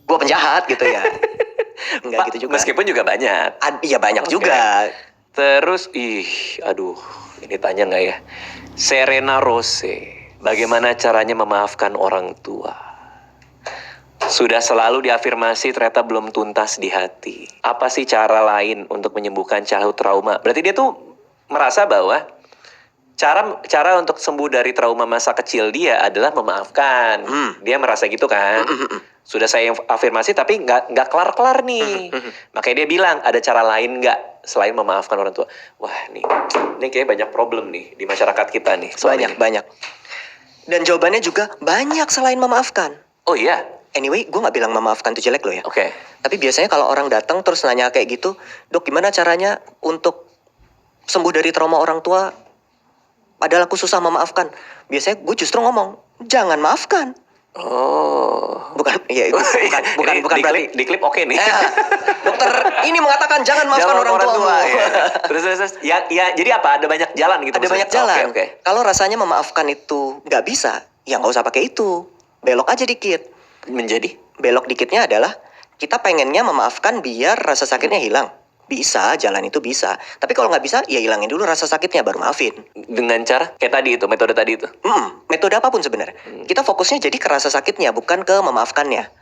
gue penjahat gitu ya. Enggak gitu juga. Meskipun juga banyak. Iya banyak juga. Terus, aduh, ini tanya nggak ya? Serena Rose, bagaimana caranya memaafkan orang tua? Sudah selalu diafirmasi ternyata belum tuntas di hati. Apa sih cara lain untuk menyembuhkan childhood trauma? Berarti dia tuh merasa bahwa cara untuk sembuh dari trauma masa kecil dia adalah memaafkan. Dia merasa gitu kan? Sudah saya afirmasi tapi nggak kelar-kelar nih. Makanya dia bilang ada cara lain nggak selain memaafkan orang tua. Wah ini kayak banyak problem nih di masyarakat kita nih. Banyak. Dan jawabannya juga banyak selain memaafkan. Oh iya? Anyway, gue nggak bilang memaafkan itu jelek loh ya. Oke. Tapi biasanya kalau orang datang terus nanya kayak gitu, dok gimana caranya untuk sembuh dari trauma orang tua? Padahal aku susah memaafkan. Biasanya gue justru ngomong, jangan maafkan. Oh. Bukan berarti di klip oke nih. Dokter ini mengatakan jangan maafkan orang tua. Ya. Terus ya jadi apa? Ada banyak jalan gitu. Ada banyak jalan. Okay. Kalau rasanya memaafkan itu nggak bisa, ya nggak usah pakai itu. Belok aja dikit. Menjadi? Belok dikitnya adalah kita pengennya memaafkan biar rasa sakitnya hilang. Bisa, jalan itu bisa. Tapi kalau nggak bisa, ya hilangin dulu rasa sakitnya baru maafin. Dengan cara kayak tadi itu, metode tadi itu. Metode apapun sebenarnya. Kita fokusnya jadi ke rasa sakitnya, bukan ke memaafkannya.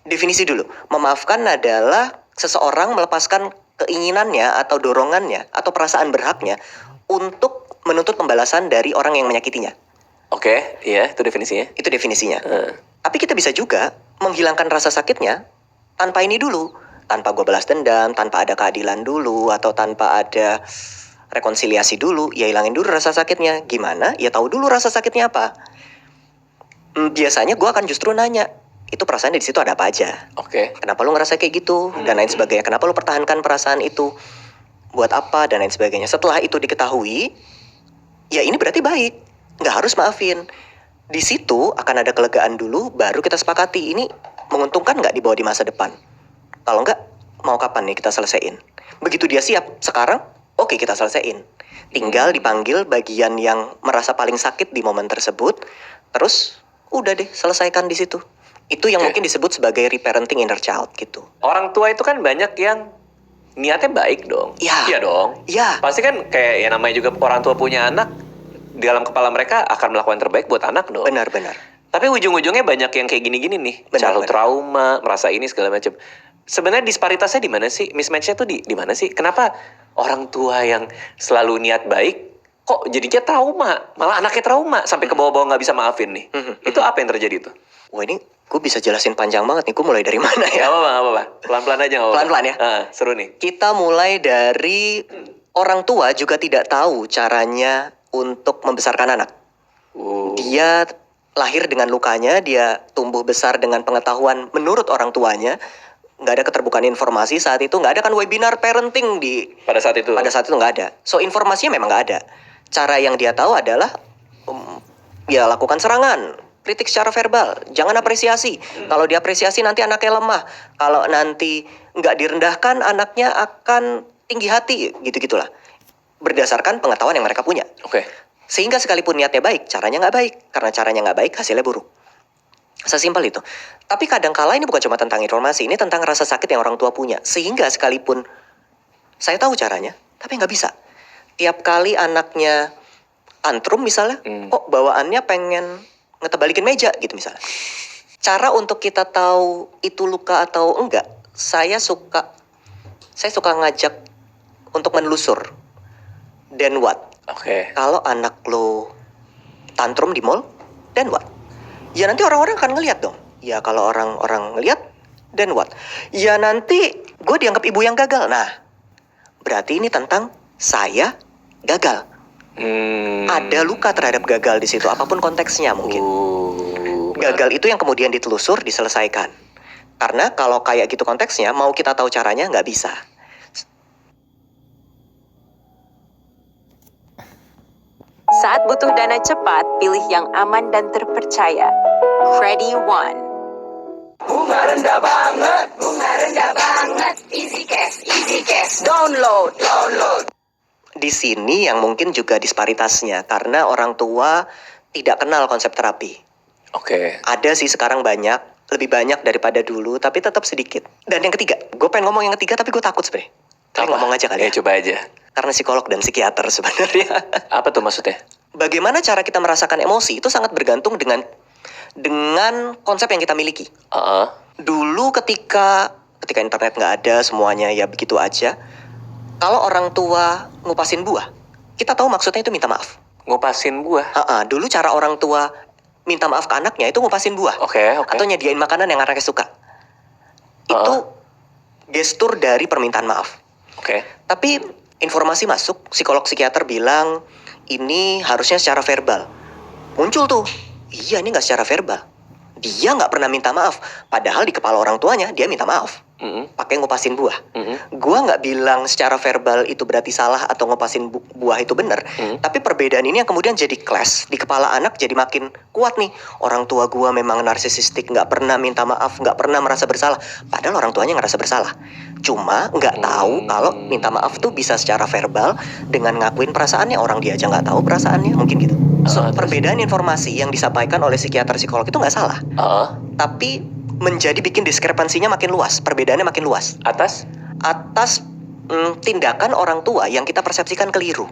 Definisi dulu. Memaafkan adalah seseorang melepaskan keinginannya atau dorongannya atau perasaan berhaknya untuk menuntut pembalasan dari orang yang menyakitinya. Oke, iya, itu definisinya. Itu definisinya. Tapi kita bisa juga menghilangkan rasa sakitnya tanpa ini dulu. Tanpa gue balas dendam, tanpa ada keadilan dulu, atau tanpa ada rekonsiliasi dulu. Ya hilangin dulu rasa sakitnya. Gimana? Ya tahu dulu rasa sakitnya apa. Biasanya gue akan justru nanya, itu perasaan di situ ada apa aja? Oke. Kenapa lu ngerasa kayak gitu? Dan lain sebagainya. Kenapa lu pertahankan perasaan itu? Buat apa? Dan lain sebagainya. Setelah itu diketahui, ya ini berarti baik. Nggak harus maafin. Di situ akan ada kelegaan dulu, baru kita sepakati ini menguntungkan nggak dibawa di masa depan. Kalau nggak, mau kapan nih kita selesaiin? Begitu dia siap, sekarang oke kita selesaiin. Tinggal dipanggil bagian yang merasa paling sakit di momen tersebut, terus udah deh selesaikan di situ. Itu yang mungkin disebut sebagai reparenting inner child gitu. Orang tua itu kan banyak yang niatnya baik dong. Iya dong. Iya. Pasti kan kayak yang namanya juga orang tua punya anak, di dalam kepala mereka akan melakukan terbaik buat anak dong. Benar. Tapi ujung-ujungnya banyak yang kayak gini-gini nih. Childhood trauma, merasa ini segala macam. Sebenarnya disparitasnya di mana sih? Mismatch-nya tuh di mana sih? Kenapa orang tua yang selalu niat baik kok jadinya trauma? Malah anaknya trauma sampai ke bawah-bawah nggak bisa maafin nih. Itu apa yang terjadi tuh? Wah ini gue bisa jelasin panjang banget nih. Gue mulai dari mana ya? Gak apa-apa. Pelan-pelan aja. Pelan-pelan ya. Seru nih. Kita mulai dari orang tua juga tidak tahu caranya untuk membesarkan anak. Dia lahir dengan lukanya, dia tumbuh besar dengan pengetahuan menurut orang tuanya. Nggak ada keterbukaan informasi saat itu, nggak ada kan webinar parenting pada saat itu nggak ada. So informasinya memang nggak ada. Cara yang dia tahu adalah ya lakukan serangan, kritik secara verbal, jangan apresiasi. Kalau diapresiasi nanti anaknya lemah, kalau nanti nggak direndahkan anaknya akan tinggi hati, gitu-gitulah. Berdasarkan pengetahuan yang mereka punya. Sehingga sekalipun niatnya baik, caranya nggak baik. Karena caranya nggak baik, hasilnya buruk. Sesimpel itu. Tapi kadangkala ini bukan cuma tentang informasi, ini tentang rasa sakit yang orang tua punya. Sehingga sekalipun saya tahu caranya, tapi nggak bisa. Tiap kali anaknya tantrum misalnya, kok bawaannya pengen ngetebalikin meja gitu misalnya. Cara untuk kita tahu itu luka atau enggak, saya suka ngajak untuk menelusur. Then what? Kalau anak lo tantrum di mall, then what? Ya nanti orang-orang akan ngeliat dong. Ya kalau orang-orang ngeliat, then what? Ya nanti gue dianggap ibu yang gagal. Nah, berarti ini tentang saya gagal. Ada luka terhadap gagal di situ, apapun konteksnya mungkin. Gagal itu yang kemudian ditelusur, diselesaikan. Karena kalau kayak gitu konteksnya, mau kita tahu caranya nggak bisa. Saat butuh dana cepat, pilih yang aman dan terpercaya. Ready One. Bunga rendah banget, easy cash, download. Di sini yang mungkin juga disparitasnya, karena orang tua tidak kenal konsep terapi. Ada sih sekarang banyak, lebih banyak daripada dulu, tapi tetap sedikit. Dan yang ketiga, gue pengen ngomong yang ketiga tapi gue takut sebenarnya. Tapi ngomong aja kali ya. Coba aja. Karena psikolog dan psikiater sebenarnya. Apa tuh maksudnya? Bagaimana cara kita merasakan emosi itu sangat bergantung dengan konsep yang kita miliki. Dulu ketika internet nggak ada, semuanya ya begitu aja. Kalau orang tua ngupasin buah, kita tahu maksudnya itu minta maaf. Ngupasin buah. Dulu cara orang tua minta maaf ke anaknya itu ngupasin buah. Oke. Atau nyediain makanan yang anaknya suka. Itu gestur dari permintaan maaf. Oke. Tapi informasi masuk, psikolog psikiater bilang ini harusnya secara verbal. Muncul tuh, iya ini nggak secara verbal. Dia nggak pernah minta maaf. Padahal di kepala orang tuanya dia minta maaf. Pakai ngupasin buah. Gua nggak bilang secara verbal itu berarti salah atau ngupasin buah itu benar. Tapi perbedaan ini yang kemudian jadi clash di kepala anak, jadi makin kuat nih. Orang tua gua memang narsisistik, nggak pernah minta maaf, nggak pernah merasa bersalah. Padahal orang tuanya ngerasa bersalah. Cuma nggak tahu kalau minta maaf tuh bisa secara verbal dengan ngakuin perasaannya. Orang dia aja nggak tahu perasaannya, mungkin gitu. Perbedaan informasi yang disampaikan oleh psikiater psikolog itu nggak salah. Tapi menjadi bikin diskrepansinya makin luas, perbedaannya makin luas. Atas tindakan orang tua yang kita persepsikan keliru.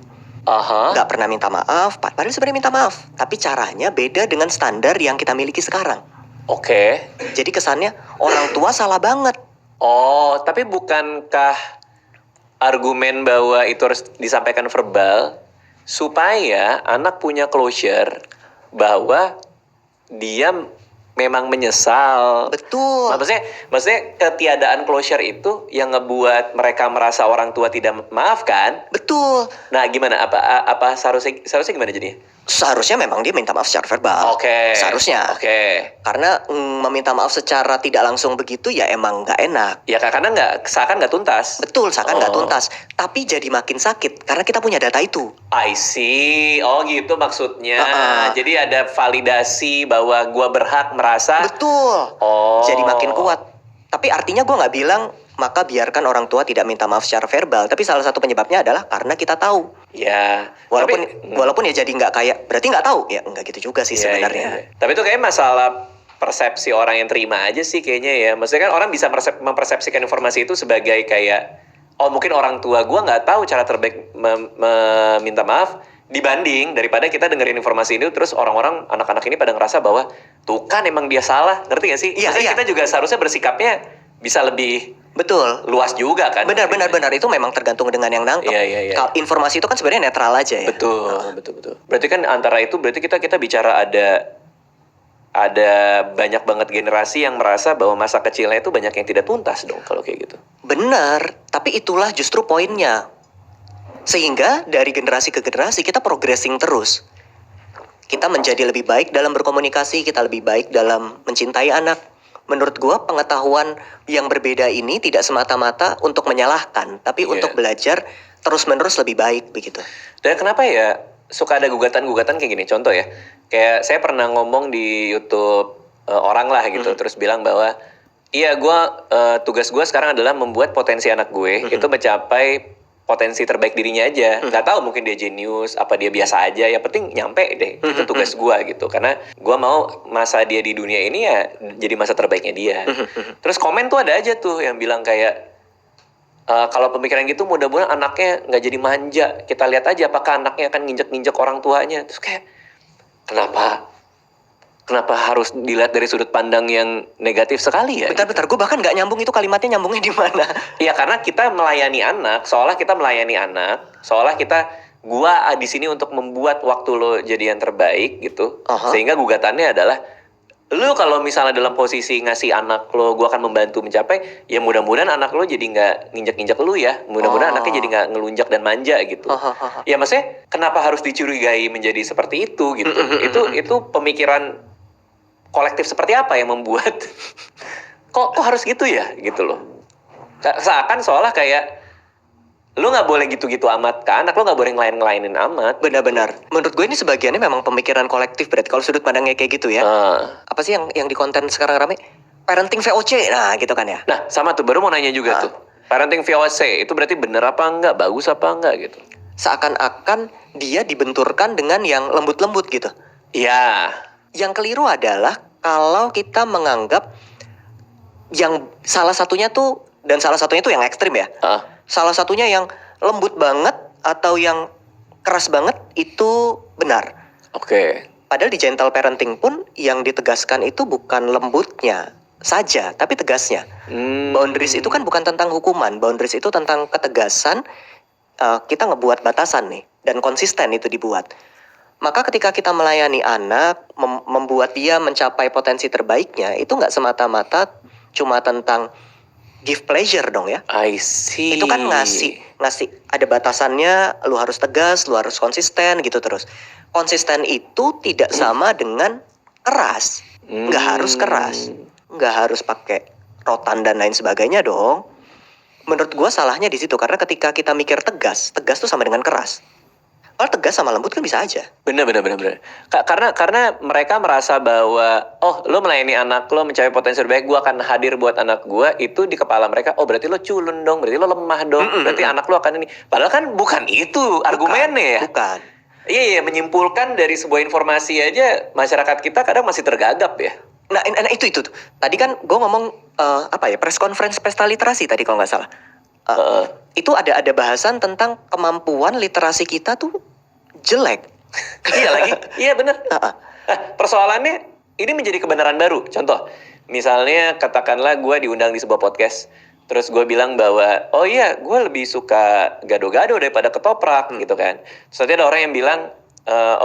Nggak pernah minta maaf, padahal sebenarnya minta maaf. Tapi caranya beda dengan standar yang kita miliki sekarang. Oke. Jadi kesannya orang tua salah banget. Oh, tapi bukankah argumen bahwa itu harus disampaikan verbal supaya anak punya closure bahwa dia memang menyesal. Betul. Maksudnya ketiadaan closure itu yang ngebuat mereka merasa orang tua tidak maafkan. Betul. Nah, gimana? Apa seharusnya gimana jadinya? Seharusnya memang dia minta maaf secara verbal. Oke. Seharusnya. Oke. Karena meminta maaf secara tidak langsung begitu ya emang nggak enak. Ya karena seakan nggak tuntas. Betul, seakan nggak tuntas. Tapi jadi makin sakit karena kita punya data itu. I see. Oh gitu maksudnya. Jadi ada validasi bahwa gua berhak merasa. Betul. Jadi makin kuat. Tapi artinya gua nggak bilang maka biarkan orang tua tidak minta maaf secara verbal. Tapi salah satu penyebabnya adalah karena kita tahu. Ya. Walaupun ya jadi nggak kayak berarti nggak tahu ya nggak gitu juga sih sebenarnya. Ya. Tapi itu kayak masalah persepsi orang yang terima aja sih kayaknya ya. Maksudnya kan orang bisa mempersepsikan informasi itu sebagai kayak mungkin orang tua gua nggak tahu cara terbaik meminta maaf dibanding daripada kita dengerin informasi ini terus orang-orang anak-anak ini pada ngerasa bahwa tuh kan emang dia salah, ngerti gak sih? Iya. Kita juga seharusnya bersikapnya bisa lebih betul luas juga kan. Benar itu memang tergantung dengan yang nangkep. Iya. Kalau informasi itu kan sebenarnya netral aja ya. Betul. Berarti kan antara itu berarti kita bicara ada banyak banget generasi yang merasa bahwa masa kecilnya itu banyak yang tidak tuntas dong kalau kayak gitu. Benar, tapi itulah justru poinnya. Sehingga dari generasi ke generasi kita progressing terus. Kita menjadi lebih baik dalam berkomunikasi, kita lebih baik dalam mencintai anak. Menurut gua pengetahuan yang berbeda ini tidak semata-mata untuk menyalahkan, tapi untuk belajar terus-menerus lebih baik begitu. Dan kenapa ya suka ada gugatan-gugatan kayak gini? Contoh ya, kayak saya pernah ngomong di YouTube orang lah gitu, terus bilang bahwa iya tugas gua sekarang adalah membuat potensi anak gue itu mencapai potensi terbaik dirinya aja. Nggak tahu mungkin dia jenius, apa dia biasa aja, yang penting nyampe deh. Itu tugas gue gitu. Karena gue mau masa dia di dunia ini ya jadi masa terbaiknya dia. Terus komen tuh ada aja tuh yang bilang kayak kalau pemikiran gitu mudah-mudahan anaknya nggak jadi manja. Kita lihat aja apakah anaknya akan nginjek-nginjek orang tuanya. Terus kayak Kenapa harus dilihat dari sudut pandang yang negatif sekali ya? Bentar, gue bahkan nggak nyambung itu kalimatnya, nyambungnya di mana? Ya karena kita melayani anak, seolah gua di sini untuk membuat waktu lo jadi yang terbaik gitu. Sehingga gugatannya adalah lu kalau misalnya dalam posisi ngasih anak lo, gua akan membantu mencapai, ya mudah-mudahan anak lo jadi nggak nginjak-nginjak lu ya. Mudah-mudahan anaknya jadi nggak ngelunjak dan manja gitu. Ya maksudnya kenapa harus dicurigai menjadi seperti itu gitu? Itu pemikiran kolektif seperti apa yang membuat kok harus gitu ya gitu loh. Seakan seolah kayak lu nggak boleh gitu-gitu amat kan, anak lu nggak boleh ngelainin amat. Benar-benar. Menurut gue ini sebagiannya memang pemikiran kolektif berarti kalau sudut pandangnya kayak gitu ya. Apa sih yang di konten sekarang rame? Parenting VOC, nah gitu kan ya. Nah sama tuh baru mau nanya juga tuh. Parenting VOC itu berarti bener apa enggak, bagus apa enggak gitu? Seakan-akan dia dibenturkan dengan yang lembut-lembut gitu. Iya. Yang keliru adalah kalau kita menganggap yang salah satunya tuh, dan salah satunya tuh yang ekstrim ya. Salah satunya yang lembut banget atau yang keras banget itu benar. Oke. Padahal di gentle parenting pun yang ditegaskan itu bukan lembutnya saja, tapi tegasnya. Boundaries itu kan bukan tentang hukuman. Boundaries itu tentang ketegasan. Kita ngebuat batasan nih, dan konsisten itu dibuat. Maka ketika kita melayani anak, membuat dia mencapai potensi terbaiknya, itu nggak semata-mata cuma tentang give pleasure dong ya. I see. Itu kan ngasih ada batasannya, lu harus tegas, lu harus konsisten gitu terus. Konsisten itu tidak sama dengan keras. Nggak harus keras. Nggak harus pakai rotan dan lain sebagainya dong. Menurut gua salahnya di situ, karena ketika kita mikir tegas tuh sama dengan keras. Kalau tegas sama lembut kan bisa aja. Bener. Karena mereka merasa bahwa lo melayani anak lo mencapai potensi terbaik, gue akan hadir buat anak gue. Itu di kepala mereka, berarti lo culun dong, berarti lo lemah dong, berarti anak lo akan ini. Padahal kan bukan itu argumennya ya. Bukan. Iya, menyimpulkan dari sebuah informasi aja masyarakat kita kadang masih tergagap ya. Nah itu tuh. Tadi kan gue ngomong press conference pesta literasi tadi kalau nggak salah. Itu ada bahasan tentang kemampuan literasi kita tuh jelek. Iya lagi. Iya benar. Persoalannya ini menjadi kebenaran baru. Contoh, misalnya katakanlah gue diundang di sebuah podcast, terus gue bilang bahwa gue lebih suka gado-gado daripada ketoprak gitu kan. Terus nanti ada orang yang bilang,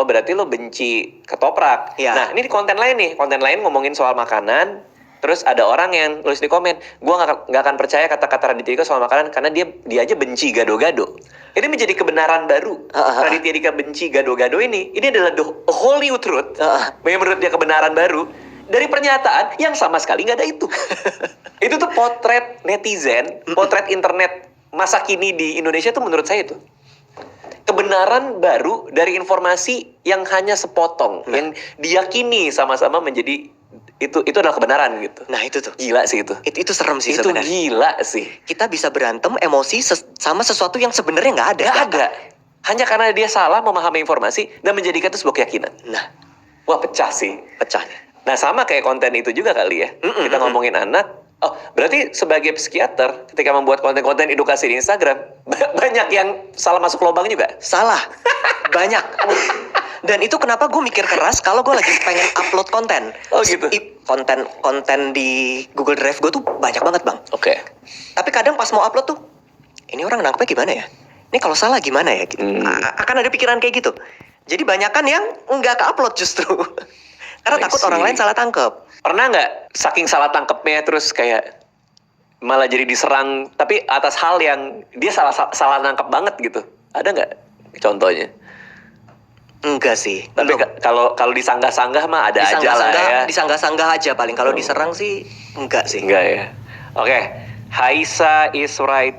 berarti lo benci ketoprak. Ya. Nah ini di konten lain nih, konten lain ngomongin soal makanan. Terus ada orang yang tulis di komen, gue nggak akan percaya kata-kata Raditya Dika soal makanan karena dia aja benci gado-gado. Ini menjadi kebenaran baru. Raditya Dika benci gado-gado ini adalah the whole new truth. Yang menurut dia kebenaran baru dari pernyataan yang sama sekali nggak ada itu. Itu tuh potret netizen, potret internet masa kini di Indonesia tuh menurut saya itu kebenaran baru dari informasi yang hanya sepotong, yang diyakini sama-sama menjadi itu adalah kebenaran gitu. Nah itu tuh Gila sih itu. Itu serem sih Itu sebenarnya. gila sih. Kita bisa berantem emosi sama sesuatu yang sebenarnya nggak ada. Nggak ada. Hanya karena dia salah memahami informasi dan menjadikan itu sebuah keyakinan. Nah, Wah pecah sih. pecah. Nah sama kayak konten itu juga kali ya. Kita ngomongin anak. Berarti sebagai psikiater ketika membuat konten-konten edukasi di Instagram banyak yang salah masuk lubang juga. Salah. Banyak. Dan itu kenapa gue mikir keras kalau gue lagi pengen upload konten. Oh gitu. Konten di Google Drive gue tuh banyak banget bang. Oke. Tapi kadang pas mau upload tuh, ini orang nangkepnya gimana ya? Ini kalau salah gimana ya? Gitu. Akan ada pikiran kayak gitu. Jadi banyakan yang nggak ke-upload justru. Karena takut orang lain salah tangkep. Pernah nggak saking salah tangkepnya terus kayak malah jadi diserang tapi atas hal yang dia salah nangkep banget gitu? Ada nggak contohnya? Enggak sih. Tapi kalau disanggah-sanggah mah ada aja lah ya. Disanggah-sanggah aja paling. Kalau diserang sih enggak sih. Enggak ya. Oke. Haisa is right.